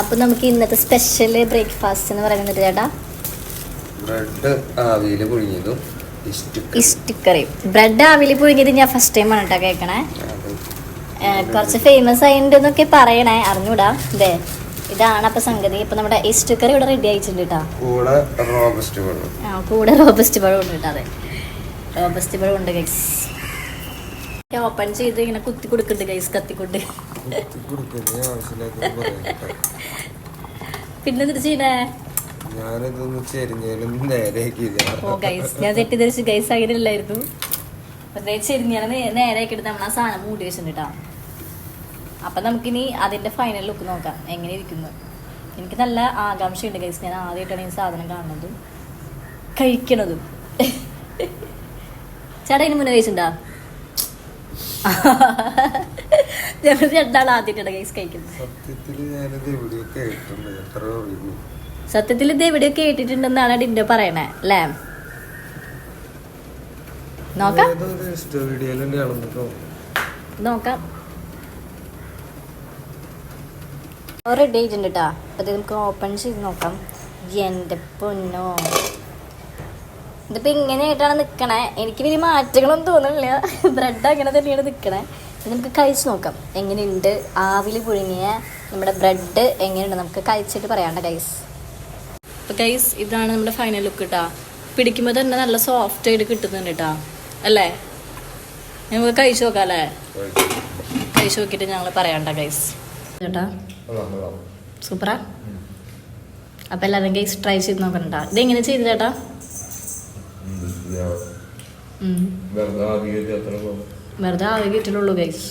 അപ്പൊ നമുക്ക് ഇന്നത്തെ സ്പെഷ്യൽ ബ്രേക്ക്ഫാസ്റ്റ് എന്ന് പറയുന്നത് ചേട്ടാ ബ്രെഡ് ആവിയിൽ പുഴുങ്ങിയതും ഇഷ്ടിക്കറിയും. ബ്രെഡ് ആവിയിൽ പുഴുങ്ങിയത് ഞാൻ ഫസ്റ്റ് ടൈം ആണ് കേട്ടോ കേൾക്കണേ. കുറച്ച് ഫേമസ് ആയിണ്ടെന്നൊക്കെ പറയണേ, അറിഞ്ഞൂടാ. ഇതേ ഇതാണ് അപ്പൊ സംഗതി. ഇപ്പൊ നമ്മുടെ ഇഷ്ടിക്കറി ഇവിടെ റെഡി ആയിട്ടുണ്ട് കേട്ടോ. കൂടെ റോബസ്റ്റ് പഴം ഉണ്ട് കേട്ടോ. അതെ, റോബസ്റ്റ് പഴം ഉണ്ട് ഗൈസ്. ഓപ്പൺ ചെയ്ത് ഇങ്ങനെ കുത്തി കൊടുക്കുന്നുണ്ട് ഗൈസ്, കത്തിക്കൊണ്ട്. പിന്നെ എന്തിട്ട് ചെയ്യണേ? ഓ ഗൈസ്, ഞാൻ തെറ്റിദ്ധരിച്ച് ഗൈസ് അങ്ങനെയല്ലായിരുന്നു. ചെരിഞ്ഞാൽ നേരെയാക്കി എടുത്ത് നമ്മൾ ആ സാധനം മൂടി വെച്ചിട്ടുണ്ട് കേട്ടോ. അപ്പൊ നമുക്കിനി അതിന്റെ ഫൈനൽ ലുക്ക് നോക്കാം എങ്ങനെ ഇരിക്കുന്നു. എനിക്ക് നല്ല ആകാംക്ഷയുണ്ട് ഗൈസ്. ഞാൻ ആദ്യമായിട്ടാണ് ഈ സാധനം കാണുന്നതും കഴിക്കണതും. ചേട്ടാ ഇതിന് മുന്നേ കഴിച്ചിട്ടുണ്ടോ? ഞങ്ങൾ രണ്ടാൾ ആദ്യമായിട്ടാണ് ഗൈസ് കഴിക്കുന്നത്. സത്യത്തിൽ ഇത് എവിടെയോ കേട്ടിട്ടുണ്ടെന്നാണ് ഡിൻഡോ പറയണേ അല്ലേ? നോക്കാം നോക്കാം. റെഡി ആയിട്ടുണ്ട് കേട്ടോ. അപ്പൊ നമുക്ക് ഓപ്പൺ ചെയ്ത് നോക്കാം. എന്റെ പൊന്നോ, ഇതിപ്പോ ഇങ്ങനെയായിട്ടാണ് നിക്കണേ. എനിക്ക് വലിയ മാറ്റങ്ങളൊന്നും തോന്നുന്നില്ല. ബ്രെഡ് അങ്ങനെ തന്നെയാണ് നിക്കണേ. നമുക്ക് കഴിച്ചു നോക്കാം എങ്ങനെയുണ്ട്. ആവിൽ പുഴുങ്ങിയ നമ്മുടെ ബ്രെഡ് എങ്ങനെയുണ്ട് നമുക്ക് കഴിച്ചിട്ട് പറയാണ്ട ഗൈസ്. അപ്പൊ ഗൈസ് ഇതാണ് നമ്മുടെ ഫൈനൽ ലുക്ക് കേട്ടാ. പിടിക്കുമ്പോൾ തന്നെ നല്ല സോഫ്റ്റ് ആയിട്ട് കിട്ടുന്നുണ്ട് കേട്ടാ, അല്ലേ? നമുക്ക് കഴിച്ചു നോക്കാം അല്ലേ? കഴിച്ചു നോക്കിയിട്ട് ഞങ്ങൾ പറയാണ്ട ഗൈസ്. ചേട്ടാ സൂപ്പറാ. അപ്പൊ എല്ലാവരും ഗൈസ് ട്രൈ ചെയ്ത് നോക്കണ്ട. ഇതെങ്ങനെ ചെയ്തു ചേട്ടാ? വെറുതെ ആവി കയറ്റിട്ടുള്ളൂ ഗൈസ്.